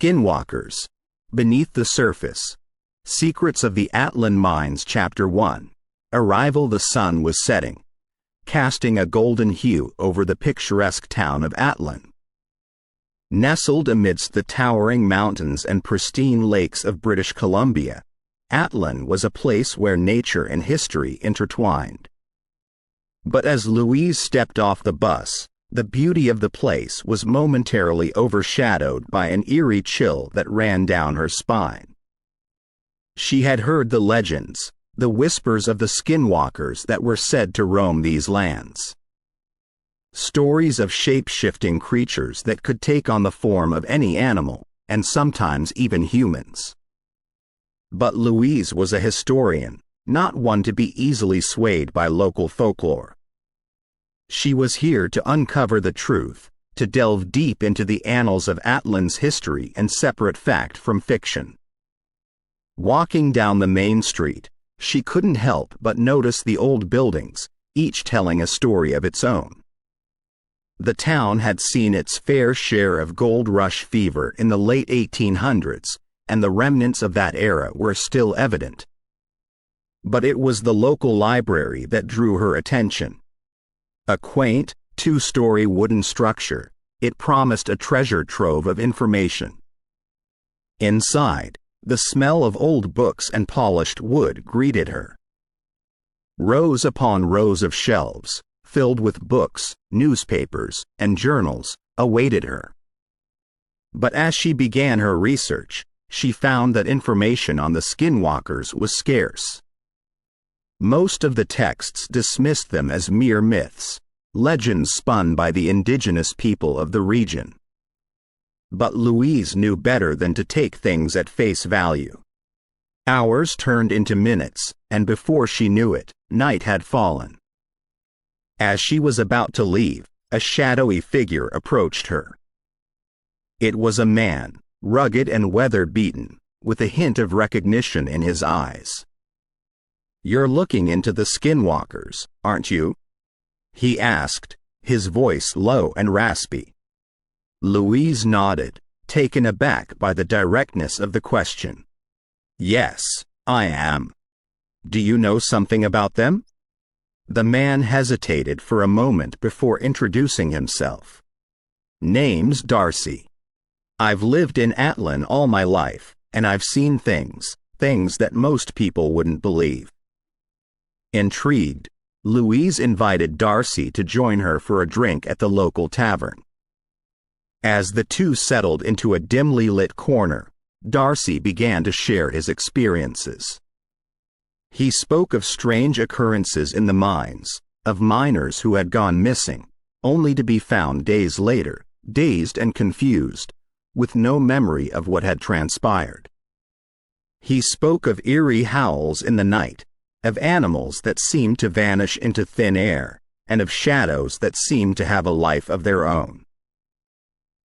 Skinwalkers, Beneath the Surface, Secrets of the Atlin Mines. Chapter 1. Arrival. The sun was setting, casting a golden hue over the picturesque town of Atlin. Nestled amidst the towering mountains and pristine lakes of British Columbia, Atlin was a place where nature and history intertwined. But as Louise stepped off the bus, the beauty of the place was momentarily overshadowed by an eerie chill that ran down her spine. She had heard the legends, the whispers of the Skinwalkers that were said to roam these lands. Stories of shape-shifting creatures that could take on the form of any animal, and sometimes even humans. But Louise was a historian, not one to be easily swayed by local folklore. She was here to uncover the truth, to delve deep into the annals of Atlin's history and separate fact from fiction. Walking down the main street, she couldn't help but notice the old buildings, each telling a story of its own. The town had seen its fair share of gold rush fever in the late 1800s, and the remnants of that era were still evident. But it was the local library that drew her attention. A quaint, two-story wooden structure, it promised a treasure trove of information. Inside, the smell of old books and polished wood greeted her. Rows upon rows of shelves, filled with books, newspapers, and journals, awaited her. But as she began her research, she found that information on the Skinwalkers was scarce. Most of the texts dismissed them as mere myths, legends spun by the indigenous people of the region. But Louise knew better than to take things at face value. Hours turned into minutes, and before she knew it, night had fallen. As she was about to leave, a shadowy figure approached her. It was a man, rugged and weather-beaten, with a hint of recognition in his eyes. "You're looking into the Skinwalkers, aren't you?" he asked, his voice low and raspy. Louise nodded, taken aback by the directness of the question. "Yes, I am. Do you know something about them?" The man hesitated for a moment before introducing himself. "Name's Darcy. I've lived in Atlin all my life, and I've seen things that most people wouldn't believe." Intrigued, Louise invited Darcy to join her for a drink at the local tavern. As the two settled into a dimly lit corner, Darcy began to share his experiences. He spoke of strange occurrences in the mines, of miners who had gone missing, only to be found days later, dazed and confused, with no memory of what had transpired. He spoke of eerie howls in the night, of animals that seemed to vanish into thin air, and of shadows that seemed to have a life of their own.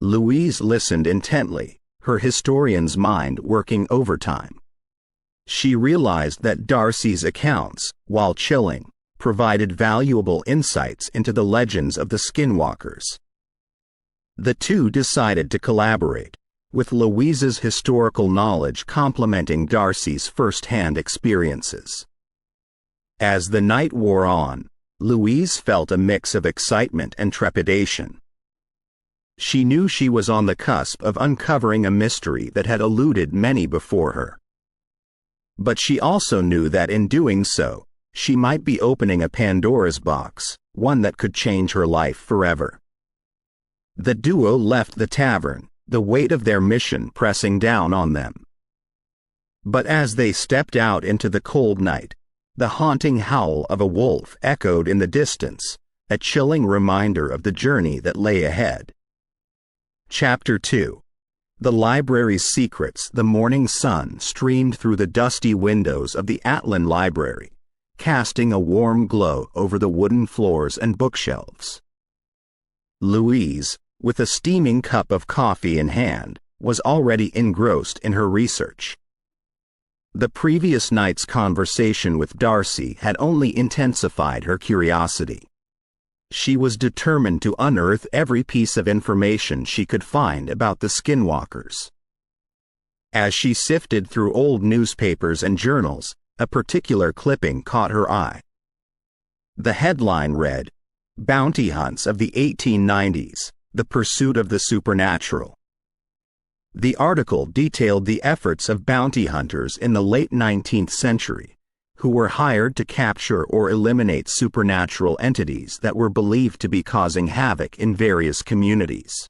Louise listened intently, her historian's mind working overtime. She realized that Darcy's accounts, while chilling, provided valuable insights into the legends of the Skinwalkers. The two decided to collaborate, with Louise's historical knowledge complementing Darcy's first-hand experiences. As the night wore on, Louise felt a mix of excitement and trepidation. She knew she was on the cusp of uncovering a mystery that had eluded many before her. But she also knew that in doing so, she might be opening a Pandora's box, one that could change her life forever. The duo left the tavern, the weight of their mission pressing down on them. But as they stepped out into the cold night, the haunting howl of a wolf echoed in the distance, a chilling reminder of the journey that lay ahead. Chapter 2. The library's secrets. The morning sun streamed through the dusty windows of the Atlin Library, casting a warm glow over the wooden floors and bookshelves. Louise, with a steaming cup of coffee in hand, was already engrossed in her research. The previous night's conversation with Darcy had only intensified her curiosity. She was determined to unearth every piece of information she could find about the Skinwalkers. As she sifted through old newspapers and journals, a particular clipping caught her eye. The headline read, "Bounty Hunts of the 1890s, the Pursuit of the Supernatural." The article detailed the efforts of bounty hunters in the late 19th century, who were hired to capture or eliminate supernatural entities that were believed to be causing havoc in various communities.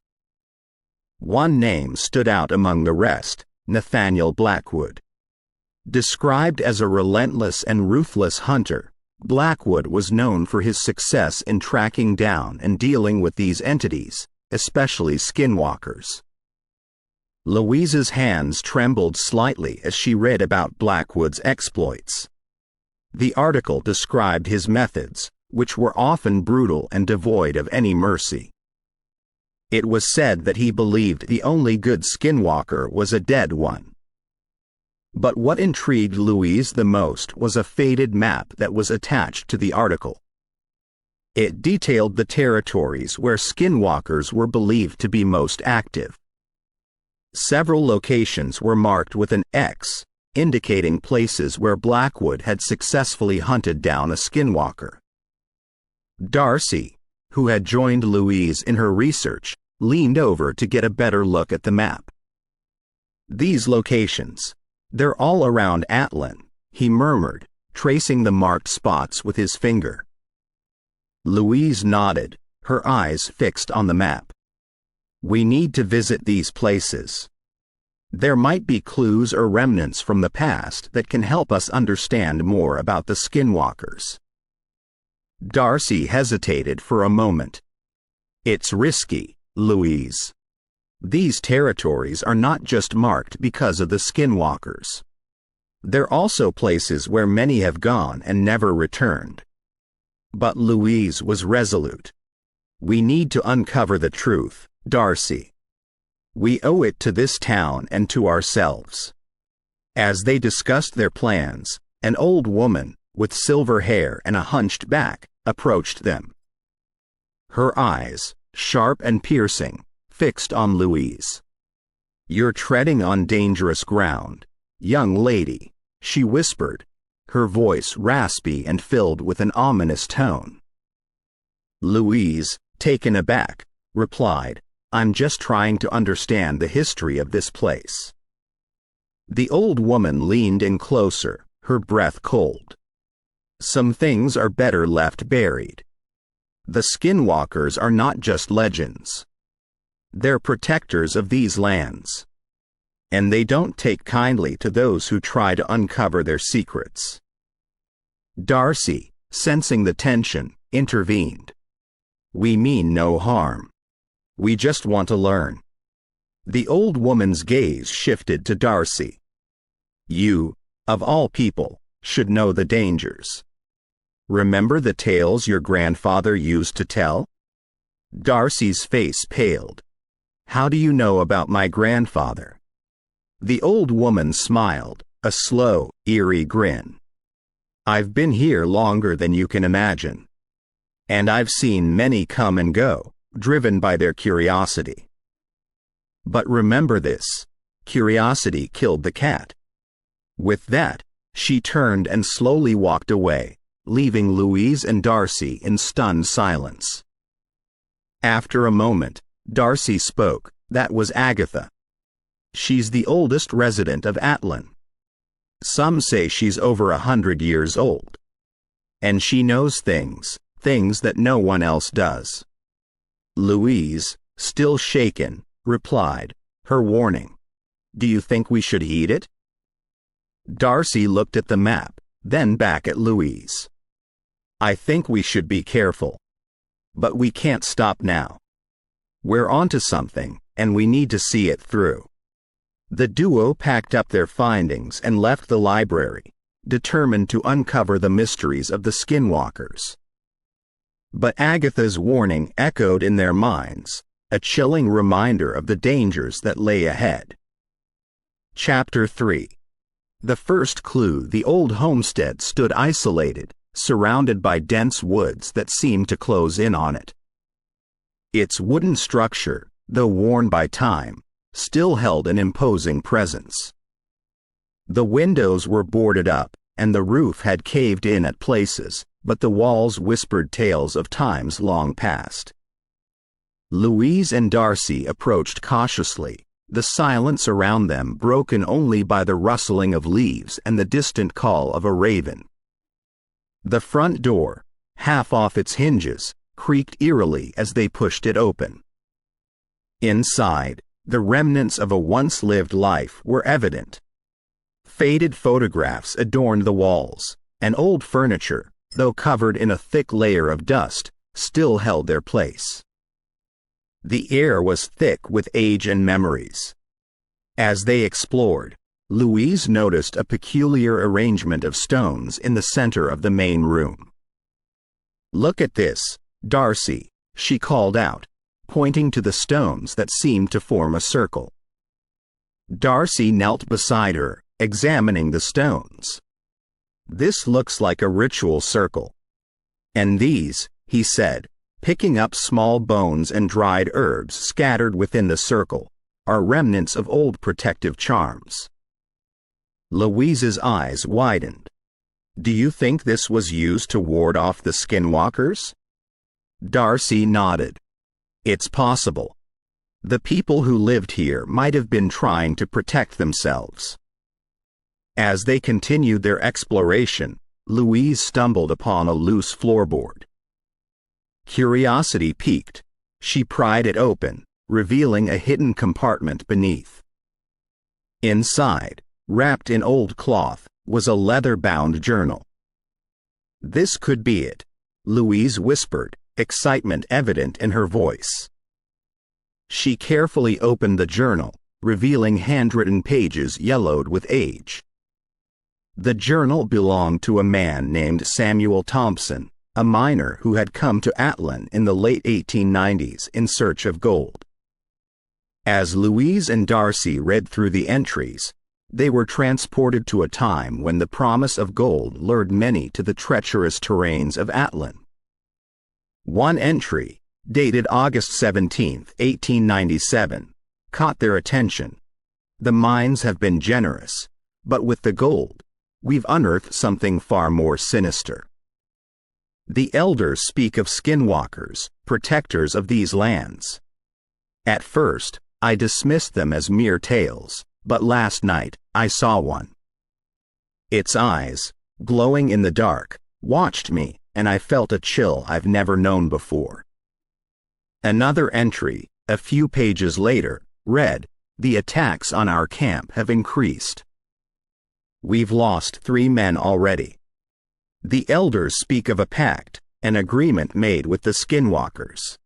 One name stood out among the rest: Nathaniel Blackwood. Described as a relentless and ruthless hunter, Blackwood was known for his success in tracking down and dealing with these entities, especially skinwalkers. Louise's hands trembled slightly as she read about Blackwood's exploits. The article described his methods, which were often brutal and devoid of any mercy. It was said that he believed the only good skinwalker was a dead one. But what intrigued Louise the most was a faded map that was attached to the article. It detailed the territories where skinwalkers were believed to be most active. Several locations were marked with an X, indicating places where Blackwood had successfully hunted down a skinwalker. Darcy, who had joined Louise in her research, leaned over to get a better look at the map. "These locations, they're all around Atlin," he murmured, tracing the marked spots with his finger. Louise nodded, her eyes fixed on the map. "We need to visit these places. There might be clues or remnants from the past that can help us understand more about the skinwalkers." Darcy hesitated for a moment. "It's risky, Louise. These territories are not just marked because of the skinwalkers. They're also places where many have gone and never returned." But Louise was resolute. "We need to uncover the truth, Darcy. We owe it to this town and to ourselves." As they discussed their plans, an old woman, with silver hair and a hunched back, approached them. Her eyes, sharp and piercing, fixed on Louise. "You're treading on dangerous ground, young lady," she whispered, her voice raspy and filled with an ominous tone. Louise, taken aback, replied, "I'm just trying to understand the history of this place." The old woman leaned in closer, her breath cold. "Some things are better left buried. The skinwalkers are not just legends. They're protectors of these lands. And they don't take kindly to those who try to uncover their secrets." Darcy, sensing the tension, intervened. "We mean no harm. We just want to learn." The old woman's gaze shifted to Darcy. "You, of all people, should know the dangers. Remember the tales your grandfather used to tell?" Darcy's face paled. "How do you know about my grandfather?" The old woman smiled, a slow, eerie grin. "I've been here longer than you can imagine. And I've seen many come and go, driven by their curiosity. But remember this: curiosity killed the cat." With that, she turned and slowly walked away, leaving Louise and Darcy in stunned silence. After a moment, Darcy spoke. "That was Agatha. She's the oldest resident of Atlin. Some say she's over 100 years old. And she knows things that no one else does." Louise, still shaken, replied, her warning, "Do you think we should heed it?" Darcy looked at the map, then back at Louise. "I think we should be careful. But we can't stop now. We're onto something, and we need to see it through." The duo packed up their findings and left the library, determined to uncover the mysteries of the skinwalkers. But Agatha's warning echoed in their minds, a chilling reminder of the dangers that lay ahead. Chapter 3. The first clue: the old homestead stood isolated, surrounded by dense woods that seemed to close in on it. Its wooden structure, though worn by time, still held an imposing presence. The windows were boarded up, and the roof had caved in at places, but the walls whispered tales of times long past. Louise and Darcy approached cautiously, the silence around them broken only by the rustling of leaves and the distant call of a raven. The front door, half off its hinges, creaked eerily as they pushed it open. Inside, the remnants of a once-lived life were evident. Faded photographs adorned the walls, and old furniture, though covered in a thick layer of dust, still held their place. The air was thick with age and memories. As they explored, Louise noticed a peculiar arrangement of stones in the center of the main room. "Look at this, Darcy," she called out, pointing to the stones that seemed to form a circle. Darcy knelt beside her, examining the stones. "This looks like a ritual circle. And these," he said, picking up small bones and dried herbs scattered within the circle, "are remnants of old protective charms." Louise's eyes widened. "Do you think this was used to ward off the Skinwalkers?" Darcy nodded. "It's possible. The people who lived here might have been trying to protect themselves." As they continued their exploration, Louise stumbled upon a loose floorboard. Curiosity piqued. She pried it open, revealing a hidden compartment beneath. Inside, wrapped in old cloth, was a leather-bound journal. "This could be it," Louise whispered, excitement evident in her voice. She carefully opened the journal, revealing handwritten pages yellowed with age. The journal belonged to a man named Samuel Thompson, a miner who had come to Atlin in the late 1890s in search of gold. As Louise and Darcy read through the entries, they were transported to a time when the promise of gold lured many to the treacherous terrains of Atlin. One entry, dated August 17, 1897, caught their attention. "The mines have been generous, but with the gold, we've unearthed something far more sinister. The elders speak of skinwalkers, protectors of these lands. At first, I dismissed them as mere tales, but last night, I saw one. Its eyes, glowing in the dark, watched me, and I felt a chill I've never known before." Another entry, a few pages later, read, "The attacks on our camp have increased. We've lost 3 men already. The elders speak of a pact, an agreement made with the Skinwalkers.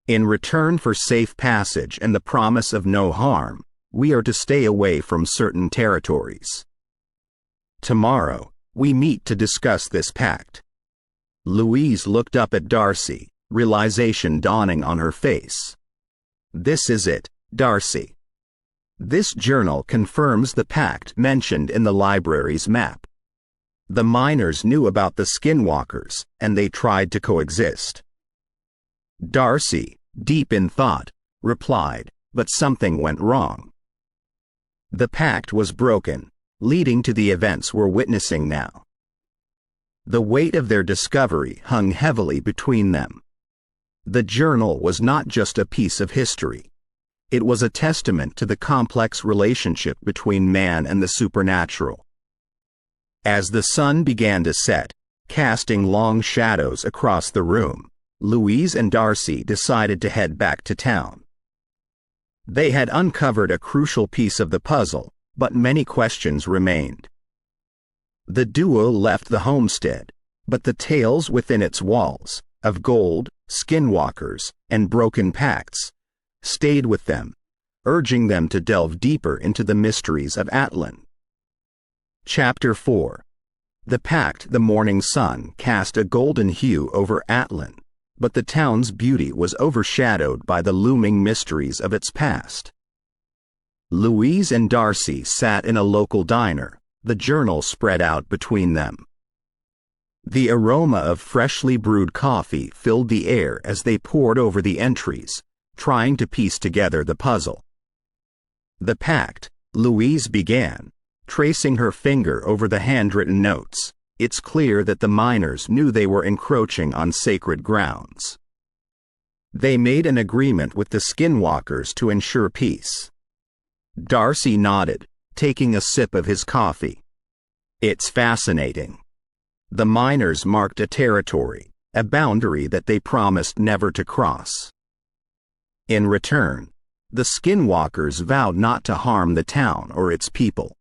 In return for safe passage and the promise of no harm, we are to stay away from certain territories. Tomorrow, we meet to discuss this pact." Louise looked up at Darcy, realization dawning on her face. "This is it, Darcy. This journal confirms the pact mentioned in the library's map. The miners knew about the Skinwalkers, and they tried to coexist." Darcy, deep in thought, replied, "But something went wrong. The pact was broken, leading to the events we're witnessing now." The weight of their discovery hung heavily between them. The journal was not just a piece of history. It was a testament to the complex relationship between man and the supernatural. As the sun began to set, casting long shadows across the room, Louise and Darcy decided to head back to town. They had uncovered a crucial piece of the puzzle, but many questions remained. The duo left the homestead, but the tales within its walls, of gold, skinwalkers, and broken pacts, stayed with them, urging them to delve deeper into the mysteries of Atlin. Chapter 4. The pact. The morning sun cast a golden hue over Atlin, but the town's beauty was overshadowed by the looming mysteries of its past. Louise and Darcy sat in a local diner, the journal spread out between them. The aroma of freshly brewed coffee filled the air as they pored over the entries, trying to piece together the puzzle. The pact, Louise began, tracing her finger over the handwritten notes. It's clear that the miners knew they were encroaching on sacred grounds. They made an agreement with the Skinwalkers to ensure peace. Darcy nodded, taking a sip of his coffee. It's fascinating. The miners marked a territory, a boundary that they promised never to cross. In return, the Skinwalkers vowed not to harm the town or its people.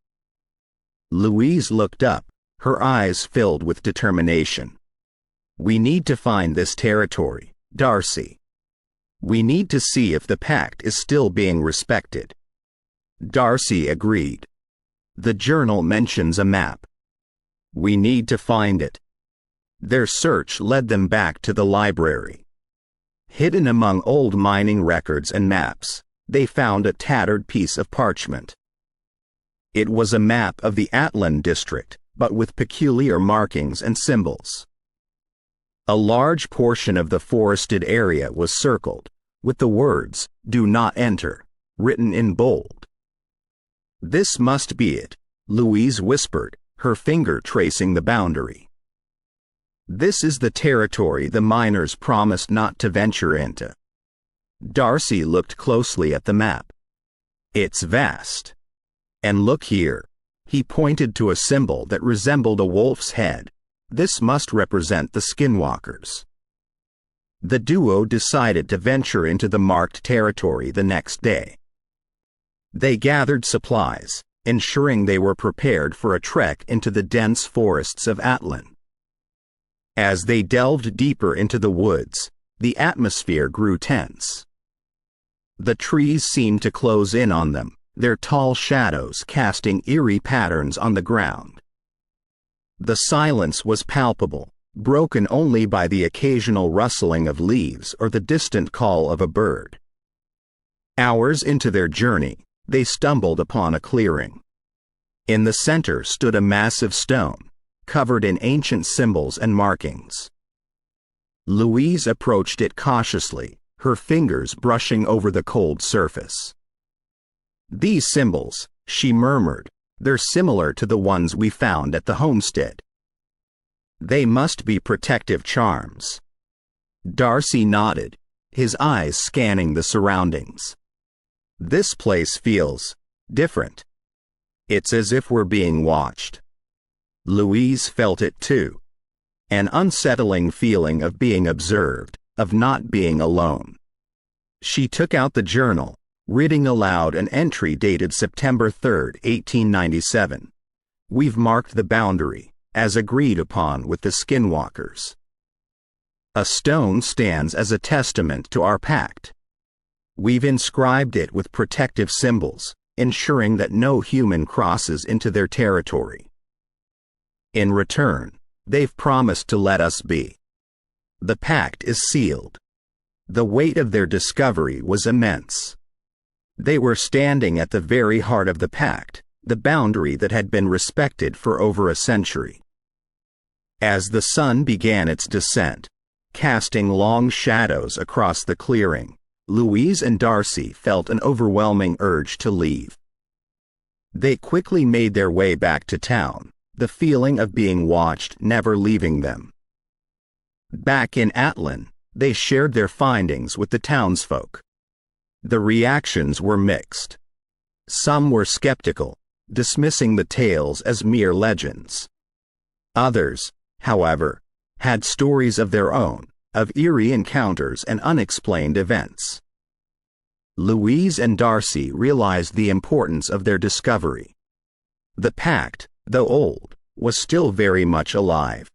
Louise looked up, her eyes filled with determination. We need to find this territory, Darcy. We need to see if the pact is still being respected. Darcy agreed. The journal mentions a map. We need to find it. Their search led them back to the library. Hidden among old mining records and maps, they found a tattered piece of parchment. It was a map of the Atlin district, but with peculiar markings and symbols. A large portion of the forested area was circled, with the words, "Do not enter," written in bold. This must be it, Louise whispered, her finger tracing the boundary. This is the territory the miners promised not to venture into. Darcy looked closely at the map. It's vast. And look here. He pointed to a symbol that resembled a wolf's head. This must represent the Skinwalkers. The duo decided to venture into the marked territory the next day. They gathered supplies, ensuring they were prepared for a trek into the dense forests of Atlin. As they delved deeper into the woods, the atmosphere grew tense. The trees seemed to close in on them, their tall shadows casting eerie patterns on the ground. The silence was palpable, broken only by the occasional rustling of leaves or the distant call of a bird. Hours into their journey, they stumbled upon a clearing. In the center stood a massive stone, covered in ancient symbols and markings. Louise approached it cautiously, her fingers brushing over the cold surface. These symbols, she murmured, they're similar to the ones we found at the homestead. They must be protective charms. Darcy nodded, his eyes scanning the surroundings. This place feels different. It's as if we're being watched. Louise felt it too. An unsettling feeling of being observed, of not being alone. She took out the journal, reading aloud an entry dated September 3, 1897. We've marked the boundary, as agreed upon with the Skinwalkers. A stone stands as a testament to our pact. We've inscribed it with protective symbols, ensuring that no human crosses into their territory. In return, they've promised to let us be. The pact is sealed. The weight of their discovery was immense. They were standing at the very heart of the pact, the boundary that had been respected for over a century. As the sun began its descent, casting long shadows across the clearing, Louise and Darcy felt an overwhelming urge to leave. They quickly made their way back to town, the feeling of being watched never leaving them. Back in Atlin, they shared their findings with the townsfolk. The reactions were mixed. Some were skeptical, dismissing the tales as mere legends. Others, however, had stories of their own, of eerie encounters and unexplained events. Louise and Darcy realized the importance of their discovery. The pact, though old, was still very much alive.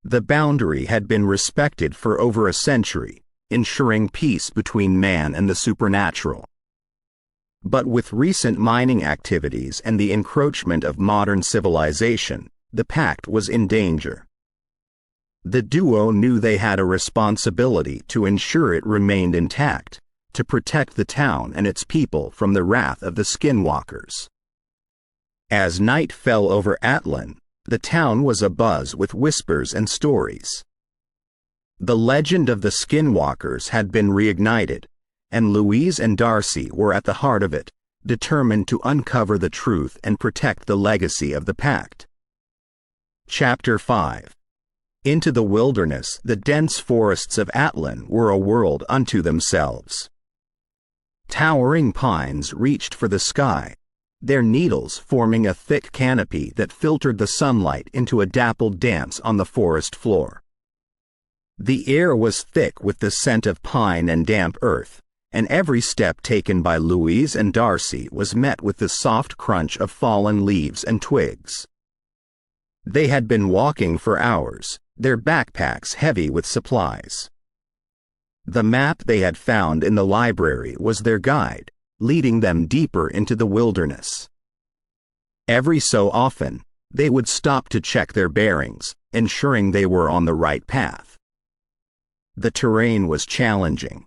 The boundary had been respected for over a century, ensuring peace between man and the supernatural. But with recent mining activities and the encroachment of modern civilization, the pact was in danger. The duo knew they had a responsibility to ensure it remained intact, to protect the town and its people from the wrath of the Skinwalkers. As night fell over Atlin, the town was abuzz with whispers and stories. The legend of the Skinwalkers had been reignited, and Louise and Darcy were at the heart of it, determined to uncover the truth and protect the legacy of the pact. Chapter 5. Into the wilderness, the dense forests of Atlin were a world unto themselves. Towering pines reached for the sky, their needles forming a thick canopy that filtered the sunlight into a dappled dance on the forest floor. The air was thick with the scent of pine and damp earth, and every step taken by Louise and Darcy was met with the soft crunch of fallen leaves and twigs. They had been walking for hours, their backpacks heavy with supplies. The map they had found in the library was their guide, leading them deeper into the wilderness. Every so often, they would stop to check their bearings, ensuring they were on the right path. The terrain was challenging.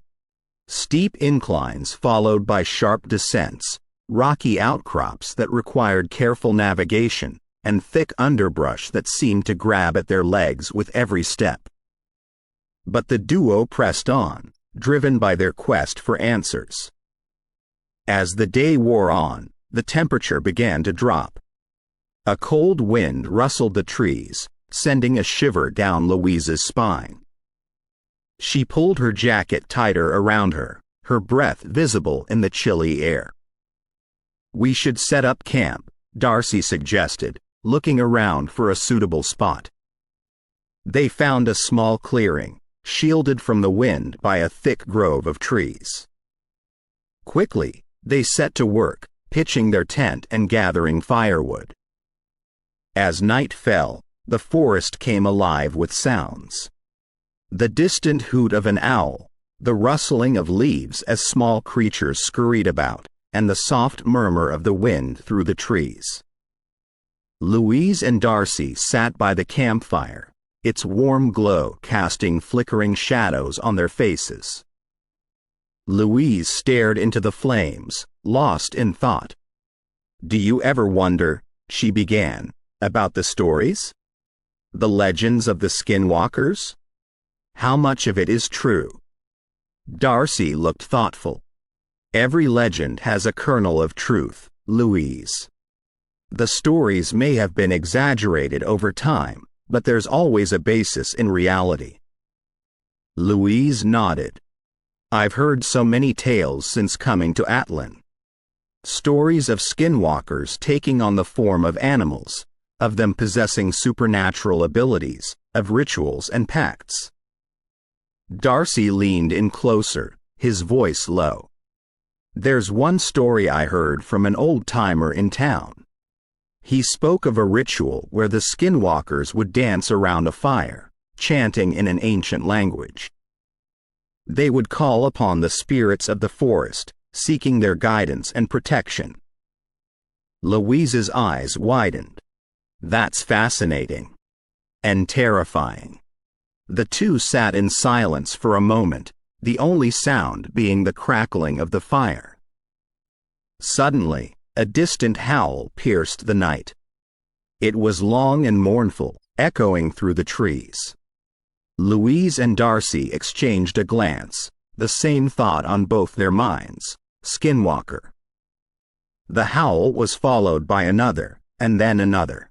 Steep inclines followed by sharp descents, rocky outcrops that required careful navigation, and thick underbrush that seemed to grab at their legs with every step. But the duo pressed on, driven by their quest for answers. As the day wore on, the temperature began to drop. A cold wind rustled the trees, sending a shiver down Louise's spine. She pulled her jacket tighter around her, her breath visible in the chilly air. "We should set up camp," Darcy suggested, looking around for a suitable spot. They found a small clearing, shielded from the wind by a thick grove of trees. Quickly, they set to work, pitching their tent and gathering firewood. As night fell, the forest came alive with sounds. The distant hoot of an owl, the rustling of leaves as small creatures scurried about, and the soft murmur of the wind through the trees. Louise and Darcy sat by the campfire, its warm glow casting flickering shadows on their faces. Louise stared into the flames, lost in thought. "Do you ever wonder," she began, "about the stories? The legends of the Skinwalkers? How much of it is true?" Darcy looked thoughtful. "Every legend has a kernel of truth, Louise. The stories may have been exaggerated over time, but there's always a basis in reality." Louise nodded. "I've heard so many tales since coming to Atlin. Stories of skinwalkers taking on the form of animals, of them possessing supernatural abilities, of rituals and pacts." Darcy leaned in closer, his voice low. "There's one story I heard from an old-timer in town. He spoke of a ritual where the skinwalkers would dance around a fire, chanting in an ancient language. They would call upon the spirits of the forest, seeking their guidance and protection." Louise's eyes widened. "That's fascinating. And terrifying." The two sat in silence for a moment, the only sound being the crackling of the fire. Suddenly, a distant howl pierced the night. It was long and mournful, echoing through the trees. Louise and Darcy exchanged a glance, the same thought on both their minds: Skinwalker. The howl was followed by another, and then another.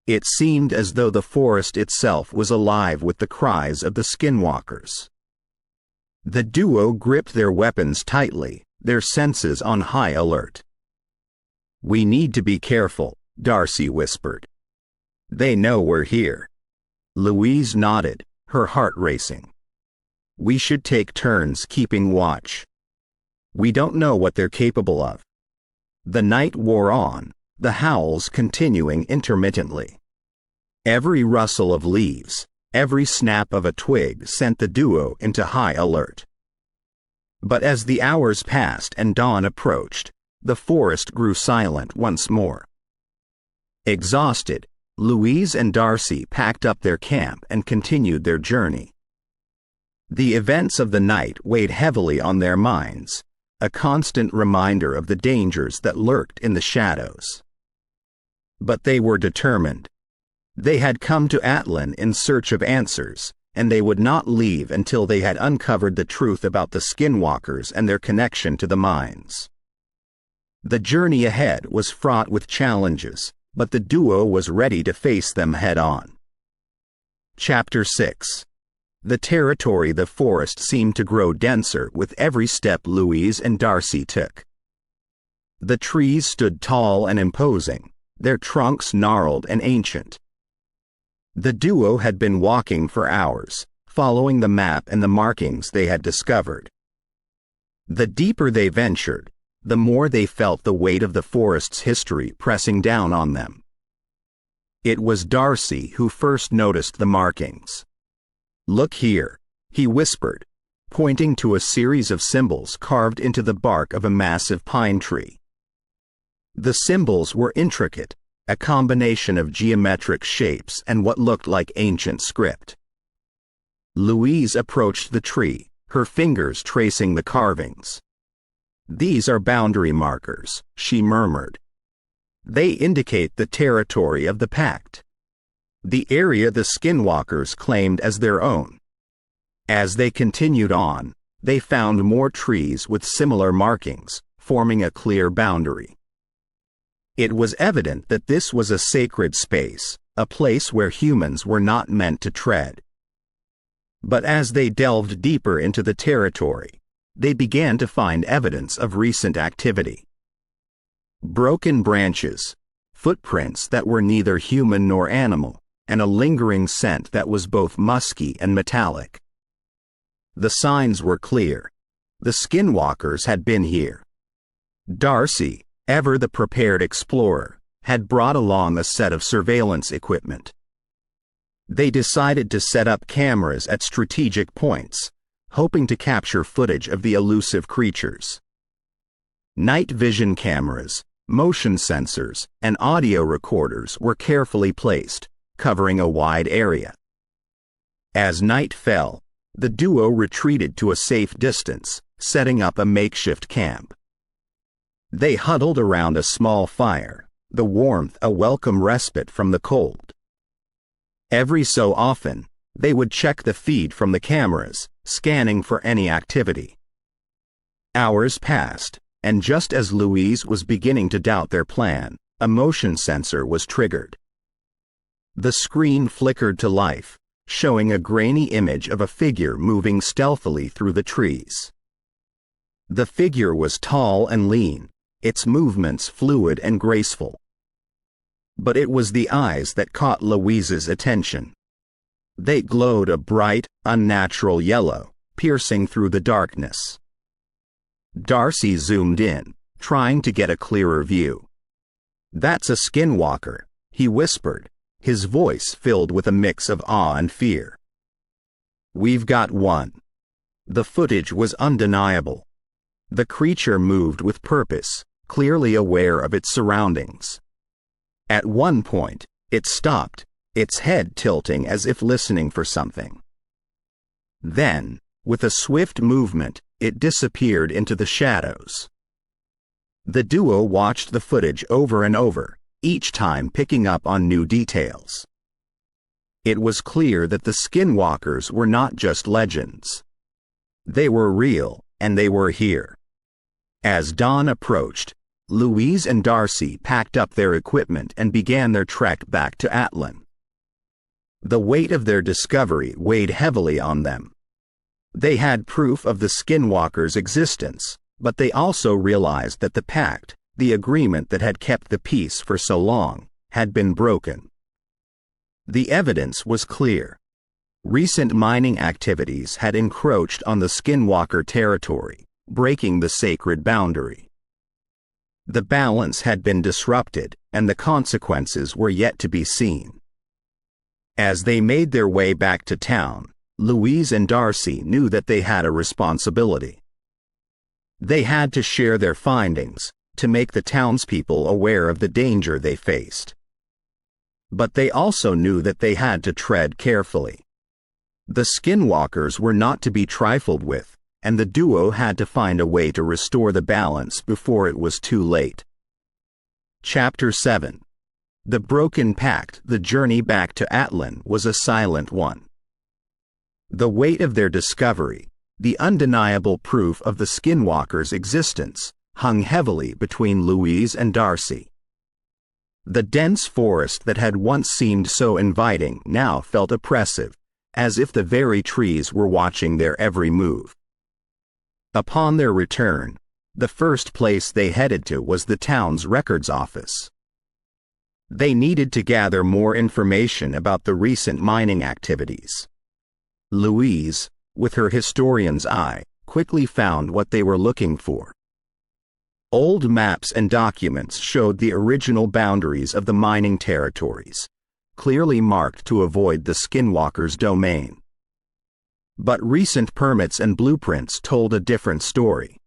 It seemed as though the forest itself was alive with the cries of the Skinwalkers. The duo gripped their weapons tightly, their senses on high alert. "We need to be careful," Darcy whispered. "They know we're here." Louise nodded, her heart racing. "We should take turns keeping watch. We don't know what they're capable of." The night wore on, the howls continuing intermittently. Every rustle of leaves, every snap of a twig sent the duo into high alert. But as the hours passed and dawn approached, the forest grew silent once more. Exhausted, Louise and Darcy packed up their camp and continued their journey. The events of the night weighed heavily on their minds, a constant reminder of the dangers that lurked in the shadows. But they were determined. They had come to Atlin in search of answers, and they would not leave until they had uncovered the truth about the Skinwalkers and their connection to the mines. The journey ahead was fraught with challenges, but the duo was ready to face them head-on. Chapter 6. The territory. The forest seemed to grow denser with every step Louise and Darcy took. The trees stood tall and imposing, their trunks gnarled and ancient. The duo had been walking for hours, following the map and the markings they had discovered. The deeper they ventured, the more they felt the weight of the forest's history pressing down on them. It was Darcy who first noticed the markings. "Look here," he whispered, pointing to a series of symbols carved into the bark of a massive pine tree. The symbols were intricate, a combination of geometric shapes and what looked like ancient script. Louise approached the tree, her fingers tracing the carvings. "These are boundary markers," she murmured. "They indicate the territory of the pact, the area the Skinwalkers claimed as their own." As they continued on, they found more trees with similar markings, forming a clear boundary. It was evident that this was a sacred space, a place where humans were not meant to tread. But as they delved deeper into the territory, they began to find evidence of recent activity. Broken branches, footprints that were neither human nor animal, and a lingering scent that was both musky and metallic. The signs were clear. The Skinwalkers had been here. Darcy, ever the prepared explorer, had brought along a set of surveillance equipment. They decided to set up cameras at strategic points, hoping to capture footage of the elusive creatures. Night vision cameras, motion sensors, and audio recorders were carefully placed, covering a wide area. As night fell, the duo retreated to a safe distance, setting up a makeshift camp. They huddled around a small fire, the warmth a welcome respite from the cold. Every so often, they would check the feed from the cameras, scanning for any activity. Hours passed, and just as Louise was beginning to doubt their plan, a motion sensor was triggered. The screen flickered to life, showing a grainy image of a figure moving stealthily through the trees. The figure was tall and lean, its movements fluid and graceful. But it was the eyes that caught Louise's attention. They glowed a bright, unnatural yellow, piercing through the darkness. Darcy zoomed in, trying to get a clearer view. "That's a Skinwalker," he whispered, his voice filled with a mix of awe and fear. "We've got one." The footage was undeniable. The creature moved with purpose, clearly aware of its surroundings. At one point, it stopped, its head tilting as if listening for something. Then, with a swift movement, it disappeared into the shadows. The duo watched the footage over and over, each time picking up on new details. It was clear that the Skinwalkers were not just legends. They were real, and they were here. As dawn approached, Louise and Darcy packed up their equipment and began their trek back to Atlin. The weight of their discovery weighed heavily on them. They had proof of the Skinwalkers' existence, but they also realized that the pact, the agreement that had kept the peace for so long, had been broken. The evidence was clear. Recent mining activities had encroached on the Skinwalker territory, breaking the sacred boundary. The balance had been disrupted, and the consequences were yet to be seen. As they made their way back to town, Louise and Darcy knew that they had a responsibility. They had to share their findings, to make the townspeople aware of the danger they faced. But they also knew that they had to tread carefully. The Skinwalkers were not to be trifled with, and the duo had to find a way to restore the balance before it was too late. Chapter 7. The Broken Pact. The journey back to Atlin was a silent one. The weight of their discovery, the undeniable proof of the Skinwalkers' existence, hung heavily between Louise and Darcy. The dense forest that had once seemed so inviting now felt oppressive, as if the very trees were watching their every move. Upon their return, the first place they headed to was the town's records office. They needed to gather more information about the recent mining activities. Louise, with her historian's eye, quickly found what they were looking for. Old maps and documents showed the original boundaries of the mining territories, clearly marked to avoid the Skinwalkers' domain. But recent permits and blueprints told a different story.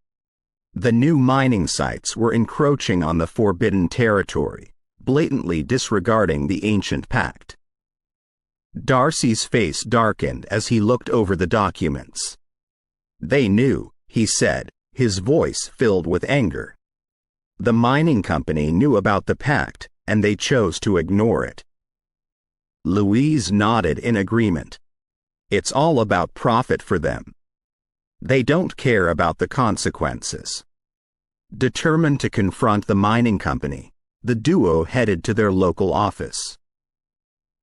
The new mining sites were encroaching on the forbidden territory, blatantly disregarding the ancient pact. Darcy's face darkened as he looked over the documents. "They knew," he said, his voice filled with anger. "The mining company knew about the pact, and they chose to ignore it." Louise nodded in agreement. "It's all about profit for them. They don't care about the consequences." Determined to confront the mining company, the duo headed to their local office.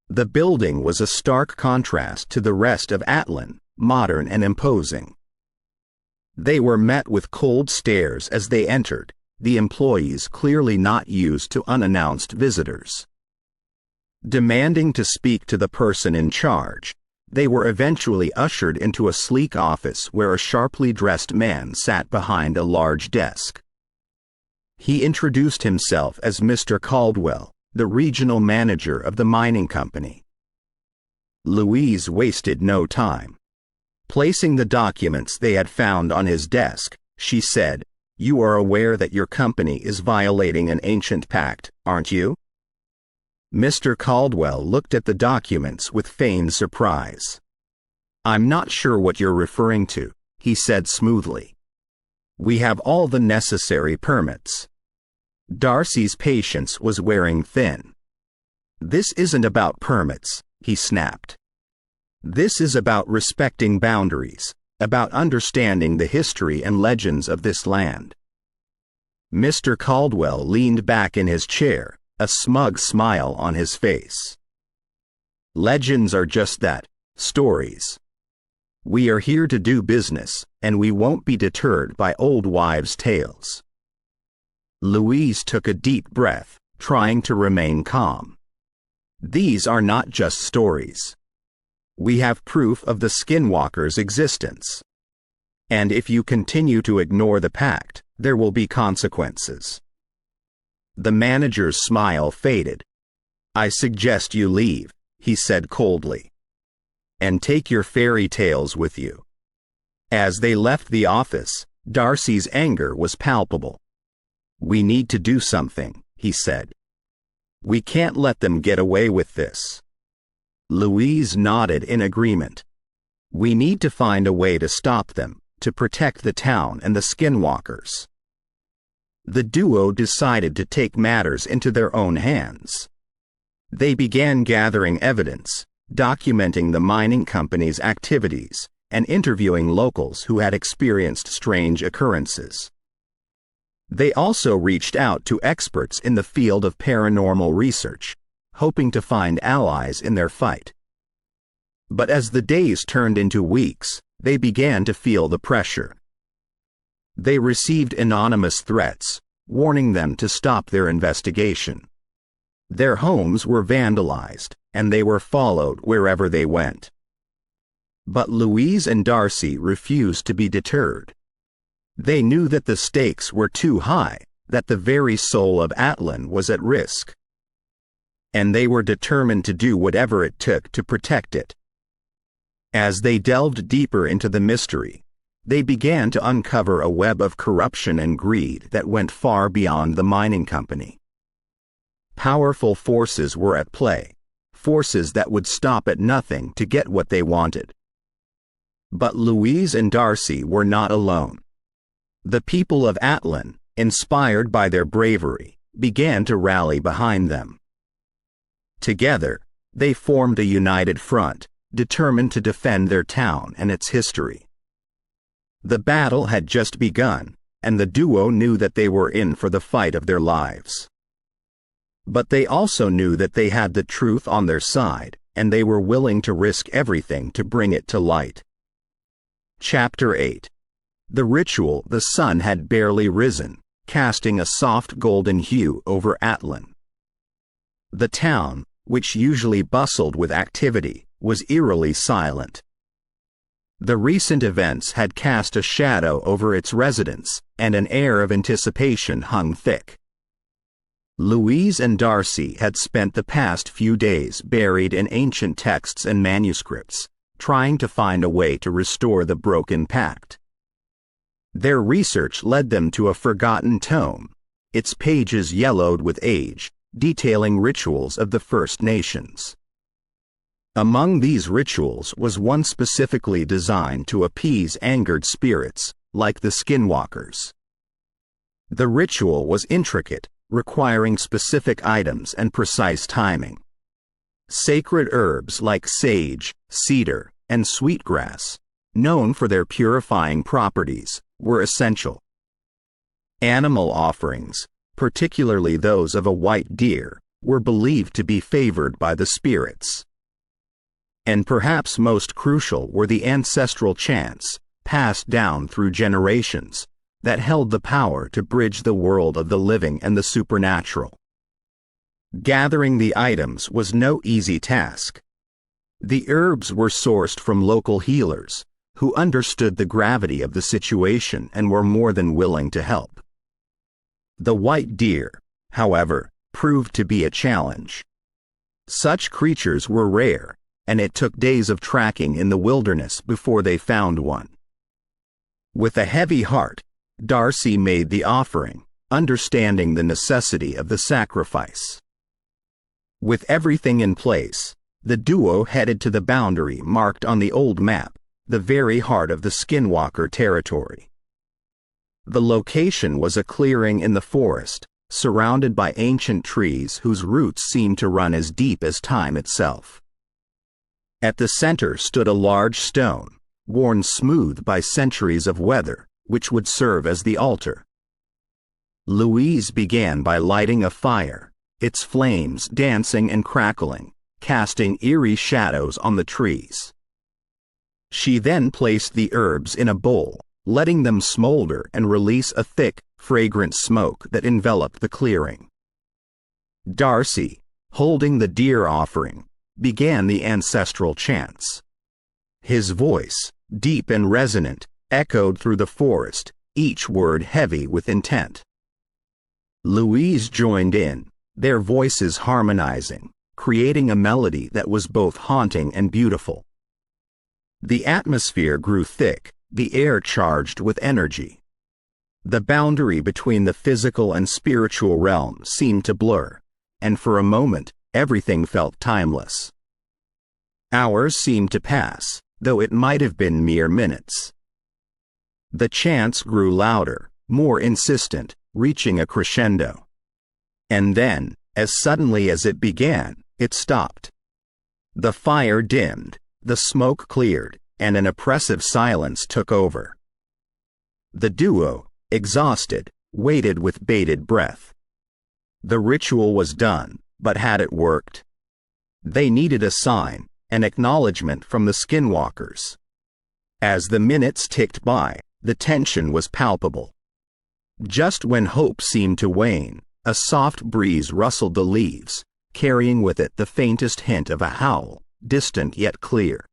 The building was a stark contrast to the rest of Atlin, modern and imposing. They were met with cold stares as they entered, the employees clearly not used to unannounced visitors. Demanding to speak to the person in charge, they were eventually ushered into a sleek office where a sharply dressed man sat behind a large desk. He introduced himself as Mr. Caldwell, the regional manager of the mining company. Louise wasted no time. Placing the documents they had found on his desk, she said, "You are aware that your company is violating an ancient pact, aren't you?" Mr. Caldwell looked at the documents with feigned surprise. "I'm not sure what you're referring to," he said smoothly. "We have all the necessary permits." Darcy's patience was wearing thin. "This isn't about permits," he snapped. "This is about respecting boundaries, about understanding the history and legends of this land." Mr. Caldwell leaned back in his chair, a smug smile on his face. "Legends are just that, stories. We are here to do business, and we won't be deterred by old wives' tales." Louise took a deep breath, trying to remain calm. "These are not just stories. We have proof of the Skinwalkers' existence. And if you continue to ignore the pact, there will be consequences." The manager's smile faded. "I suggest you leave," he said coldly. "And take your fairy tales with you." As they left the office, Darcy's anger was palpable. "We need to do something," he said. "We can't let them get away with this." Louise nodded in agreement. "We need to find a way to stop them, to protect the town and the Skinwalkers." The duo decided to take matters into their own hands. They began gathering evidence, documenting the mining company's activities, and interviewing locals who had experienced strange occurrences. They also reached out to experts in the field of paranormal research, hoping to find allies in their fight. But as the days turned into weeks, they began to feel the pressure. They received anonymous threats, warning them to stop their investigation. Their homes were vandalized, and they were followed wherever they went. But Louise and Darcy refused to be deterred. They knew that the stakes were too high, that the very soul of Atlin was at risk. And they were determined to do whatever it took to protect it. As they delved deeper into the mystery, they began to uncover a web of corruption and greed that went far beyond the mining company. Powerful forces were at play, forces that would stop at nothing to get what they wanted. But Louise and Darcy were not alone. The people of Atlin, inspired by their bravery, began to rally behind them. Together, they formed a united front, determined to defend their town and its history. The battle had just begun, and the duo knew that they were in for the fight of their lives. But they also knew that they had the truth on their side, and they were willing to risk everything to bring it to light. Chapter 8. The ritual. The sun had barely risen, casting a soft golden hue over Atlin. The town, which usually bustled with activity, was eerily silent. The recent events had cast a shadow over its residents, and an air of anticipation hung thick. Louise and Darcy had spent the past few days buried in ancient texts and manuscripts, trying to find a way to restore the broken pact. Their research led them to a forgotten tome, its pages yellowed with age, detailing rituals of the First Nations. Among these rituals was one specifically designed to appease angered spirits, like the Skinwalkers. The ritual was intricate, requiring specific items and precise timing. Sacred herbs like sage, cedar, and sweetgrass, known for their purifying properties, were essential. Animal offerings, particularly those of a white deer, were believed to be favored by the spirits. And perhaps most crucial were the ancestral chants, passed down through generations, that held the power to bridge the world of the living and the supernatural. Gathering the items was no easy task. The herbs were sourced from local healers, who understood the gravity of the situation and were more than willing to help. The white deer, however, proved to be a challenge. Such creatures were rare, and it took days of tracking in the wilderness before they found one. With a heavy heart, Darcy made the offering, understanding the necessity of the sacrifice. With everything in place, the duo headed to the boundary marked on the old map, the very heart of the Skinwalker territory. The location was a clearing in the forest, surrounded by ancient trees whose roots seemed to run as deep as time itself. At the center stood a large stone, worn smooth by centuries of weather, which would serve as the altar. Louise began by lighting a fire, its flames dancing and crackling, casting eerie shadows on the trees. She then placed the herbs in a bowl, letting them smolder and release a thick, fragrant smoke that enveloped the clearing. Darcy, holding the deer offering, began the ancestral chants. His voice, deep and resonant, echoed through the forest, each word heavy with intent. Louise joined in, their voices harmonizing, creating a melody that was both haunting and beautiful. The atmosphere grew thick, the air charged with energy. The boundary between the physical and spiritual realms seemed to blur, and for a moment, everything felt timeless. Hours seemed to pass, though it might have been mere minutes. The chants grew louder, more insistent, reaching a crescendo. And then, as suddenly as it began, it stopped. The fire dimmed, the smoke cleared, and an oppressive silence took over. The duo, exhausted, waited with bated breath. The ritual was done, but had it worked? They needed a sign, an acknowledgement from the Skinwalkers. As the minutes ticked by, the tension was palpable. Just when hope seemed to wane, a soft breeze rustled the leaves, carrying with it the faintest hint of a howl, distant yet clear.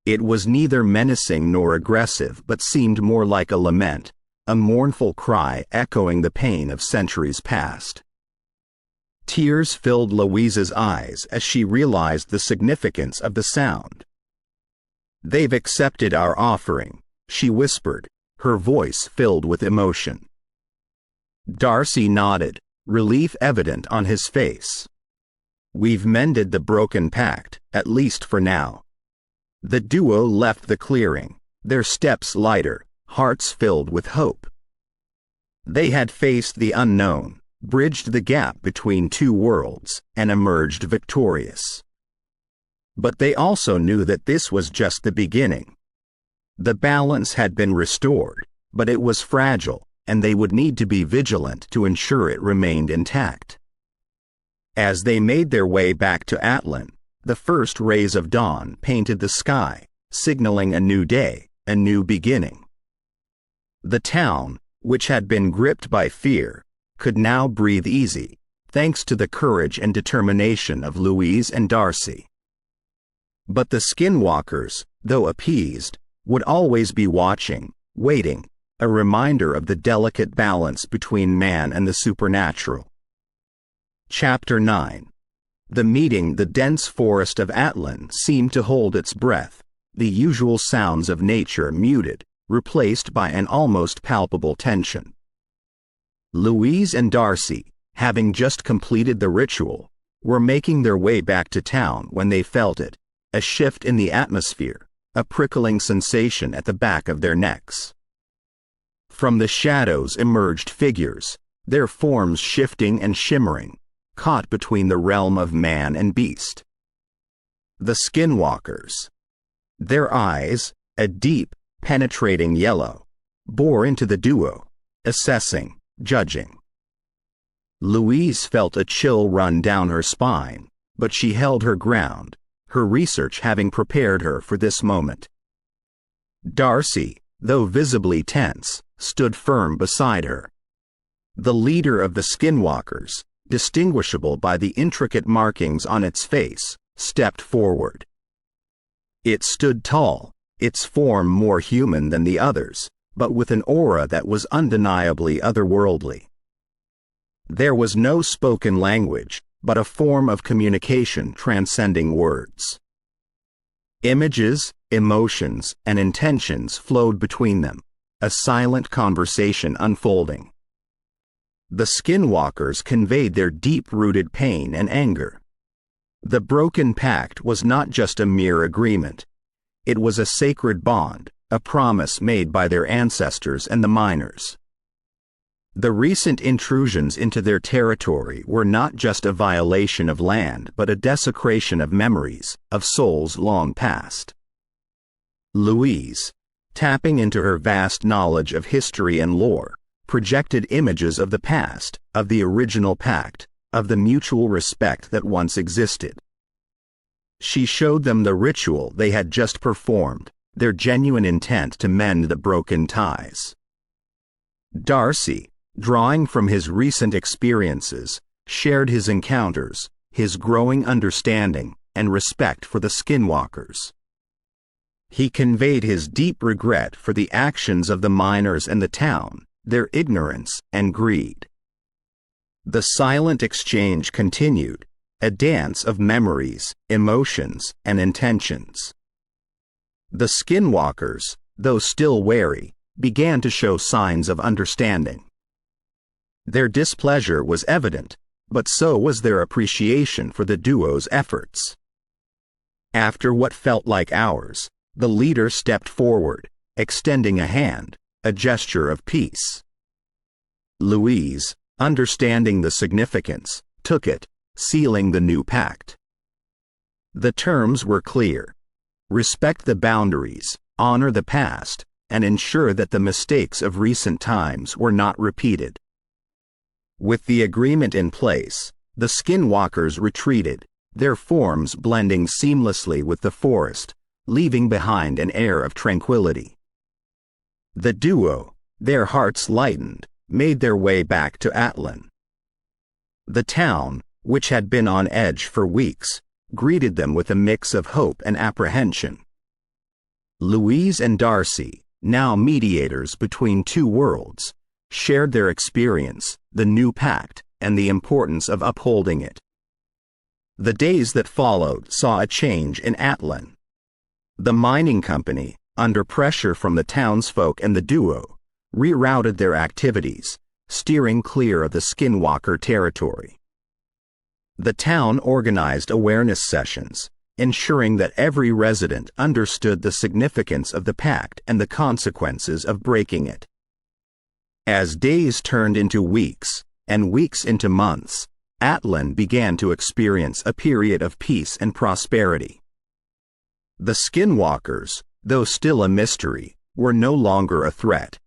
It was neither menacing nor aggressive but seemed more like a lament, a mournful cry echoing the pain of centuries past. Tears filled Louise's eyes as she realized the significance of the sound. "They've accepted our offering," she whispered, her voice filled with emotion. Darcy nodded, relief evident on his face. "We've mended the broken pact, at least for now." The duo left the clearing, their steps lighter, hearts filled with hope. They had faced the unknown, bridged the gap between two worlds, and emerged victorious. But they also knew that this was just the beginning. The balance had been restored, but it was fragile, and they would need to be vigilant to ensure it remained intact. As they made their way back to Atlin, the first rays of dawn painted the sky, signaling a new day, a new beginning. The town, which had been gripped by fear, could now breathe easy, thanks to the courage and determination of Louise and Darcy. But the Skinwalkers, though appeased, would always be watching, waiting, a reminder of the delicate balance between man and the supernatural. Chapter 9. The meeting. The dense forest of Atlin seemed to hold its breath, the usual sounds of nature muted, replaced by an almost palpable tension. Louise and Darcy, having just completed the ritual, were making their way back to town when they felt it, a shift in the atmosphere, a prickling sensation at the back of their necks. From the shadows emerged figures, their forms shifting and shimmering, caught between the realm of man and beast. The Skinwalkers. Their eyes, a deep, penetrating yellow, bore into the duo, assessing, judging. Louise felt a chill run down her spine, but she held her ground, her research having prepared her for this moment. Darcy, though visibly tense, stood firm beside her. The leader of the Skinwalkers, distinguishable by the intricate markings on its face, stepped forward. It stood tall, its form more human than the others, but with an aura that was undeniably otherworldly. There was no spoken language, but a form of communication transcending words. Images, emotions, and intentions flowed between them, a silent conversation unfolding. The Skinwalkers conveyed their deep-rooted pain and anger. The broken pact was not just a mere agreement. It was a sacred bond, a promise made by their ancestors and the miners. The recent intrusions into their territory were not just a violation of land but a desecration of memories, of souls long past. Louise, tapping into her vast knowledge of history and lore, projected images of the past, of the original pact, of the mutual respect that once existed. She showed them the ritual they had just performed, their genuine intent to mend the broken ties. Darcy, drawing from his recent experiences, shared his encounters, his growing understanding, and respect for the Skinwalkers. He conveyed his deep regret for the actions of the miners and the town, their ignorance and greed. The silent exchange continued, a dance of memories, emotions, and intentions. The Skinwalkers, though still wary, began to show signs of understanding. Their displeasure was evident, but so was their appreciation for the duo's efforts. After what felt like hours, the leader stepped forward, extending a hand, a gesture of peace. Louise, understanding the significance, took it, sealing the new pact. The terms were clear. Respect the boundaries, honor the past, and ensure that the mistakes of recent times were not repeated. With the agreement in place, the Skinwalkers retreated, their forms blending seamlessly with the forest, leaving behind an air of tranquility. The duo, their hearts lightened, made their way back to Atlin. The town, which had been on edge for weeks, greeted them with a mix of hope and apprehension. Louise and Darcy, now mediators between two worlds, shared their experience, the new pact, and the importance of upholding it. The days that followed saw a change in Atlin. The mining company, under pressure from the townsfolk and the duo, rerouted their activities, steering clear of the Skinwalker territory. The town organized awareness sessions, ensuring that every resident understood the significance of the pact and the consequences of breaking it. As days turned into weeks, and weeks into months, Atlin began to experience a period of peace and prosperity. The Skinwalkers, though still a mystery, were no longer a threat.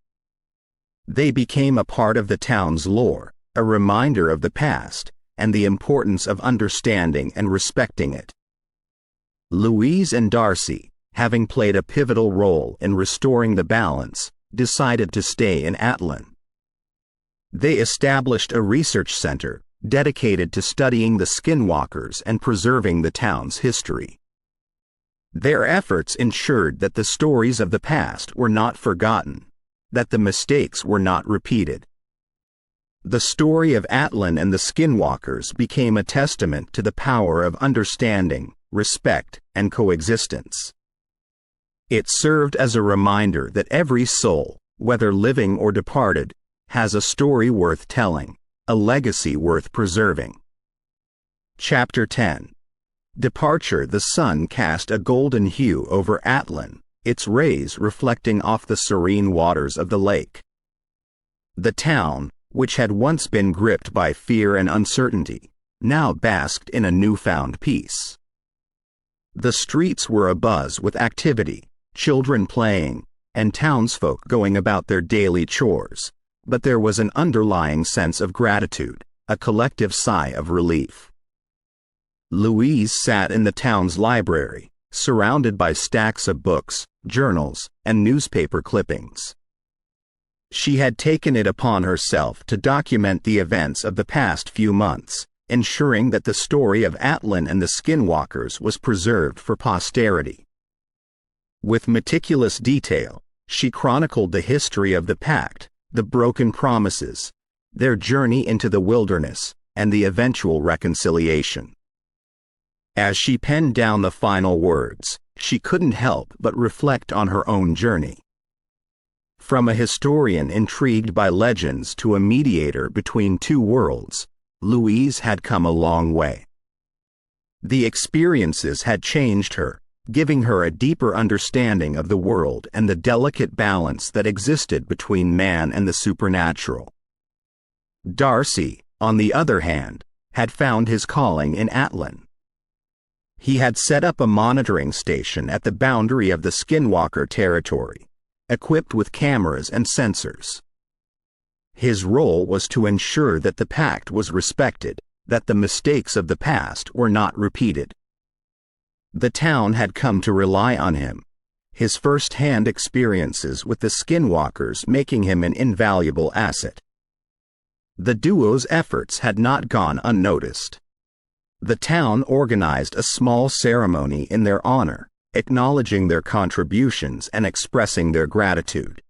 They became a part of the town's lore, a reminder of the past, and the importance of understanding and respecting it. Louise and Darcy, having played a pivotal role in restoring the balance, decided to stay in Atlin. They established a research center dedicated to studying the Skinwalkers and preserving the town's history. Their efforts ensured that the stories of the past were not forgotten, that the mistakes were not repeated. The story of Atlin and the Skinwalkers became a testament to the power of understanding, respect, and coexistence. It served as a reminder that every soul, whether living or departed, has a story worth telling, a legacy worth preserving. Chapter 10. Departure. The sun cast a golden hue over Atlin, its rays reflecting off the serene waters of the lake. The town, which had once been gripped by fear and uncertainty, now basked in a newfound peace. The streets were abuzz with activity, children playing, and townsfolk going about their daily chores, but there was an underlying sense of gratitude, a collective sigh of relief. Louise sat in the town's library, surrounded by stacks of books, journals, and newspaper clippings. She had taken it upon herself to document the events of the past few months, ensuring that the story of Atlin and the Skinwalkers was preserved for posterity. With meticulous detail, she chronicled the history of the pact, the broken promises, their journey into the wilderness, and the eventual reconciliation. As she penned down the final words, she couldn't help but reflect on her own journey. From a historian intrigued by legends to a mediator between two worlds, Louise had come a long way. The experiences had changed her, giving her a deeper understanding of the world and the delicate balance that existed between man and the supernatural. Darcy, on the other hand, had found his calling in Atlin. He had set up a monitoring station at the boundary of the Skinwalker territory, equipped with cameras and sensors. His role was to ensure that the pact was respected, that the mistakes of the past were not repeated. The town had come to rely on him, his first-hand experiences with the Skinwalkers making him an invaluable asset. The duo's efforts had not gone unnoticed. The town organized a small ceremony in their honor, acknowledging their contributions and expressing their gratitude.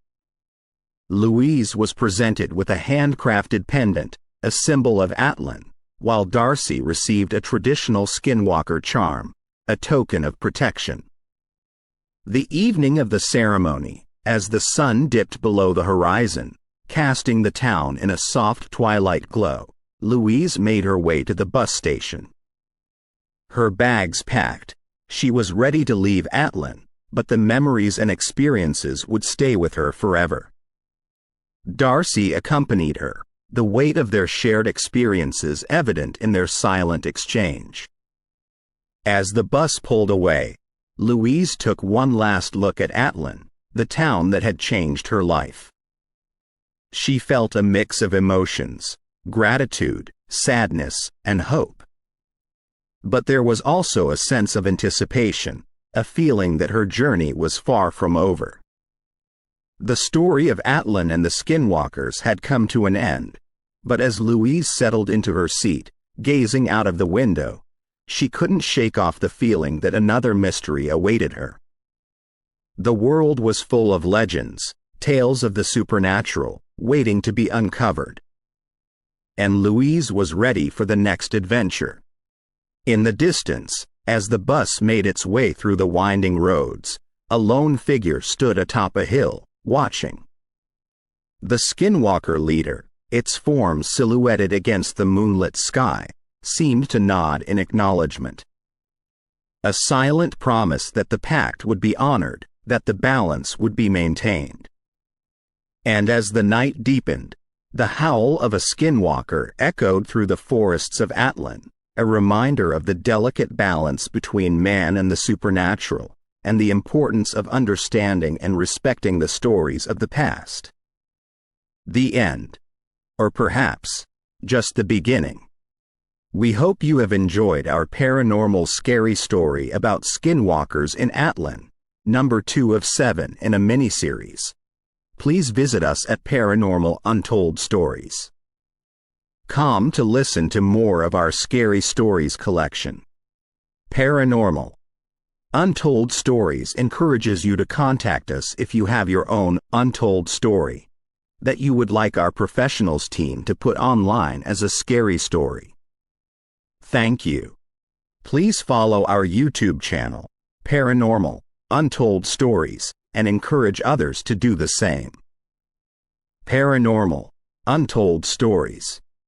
Louise was presented with a handcrafted pendant, a symbol of Atlin, while Darcy received a traditional Skinwalker charm, a token of protection. The evening of the ceremony, as the sun dipped below the horizon, casting the town in a soft twilight glow, Louise made her way to the bus station. Her bags packed, she was ready to leave Atlin, but the memories and experiences would stay with her forever. Darcy accompanied her, the weight of their shared experiences evident in their silent exchange. As the bus pulled away, Louise took one last look at Atlin, the town that had changed her life. She felt a mix of emotions, gratitude, sadness, and hope. But there was also a sense of anticipation, a feeling that her journey was far from over. The story of Atlin and the Skinwalkers had come to an end, but as Louise settled into her seat, gazing out of the window, she couldn't shake off the feeling that another mystery awaited her. The world was full of legends, tales of the supernatural, waiting to be uncovered. And Louise was ready for the next adventure. In the distance, as the bus made its way through the winding roads, a lone figure stood atop a hill, watching. The Skinwalker leader, its form silhouetted against the moonlit sky, seemed to nod in acknowledgement. A silent promise that the pact would be honored, that the balance would be maintained. And as the night deepened, the howl of a Skinwalker echoed through the forests of Atlin, a reminder of the delicate balance between man and the supernatural, and the importance of understanding and respecting the stories of the past. The end. Or perhaps, just the beginning. We hope you have enjoyed our paranormal scary story about Skinwalkers in Atlin, number 2 of 7 in a miniseries. Please visit us at Paranormal Untold Stories. Come to listen to more of our scary stories collection. Paranormal Untold Stories encourages you to contact us if you have your own untold story that you would like our professionals team to put online as a scary story. Thank you. Please follow our YouTube channel, Paranormal Untold Stories, and encourage others to do the same. Paranormal Untold Stories.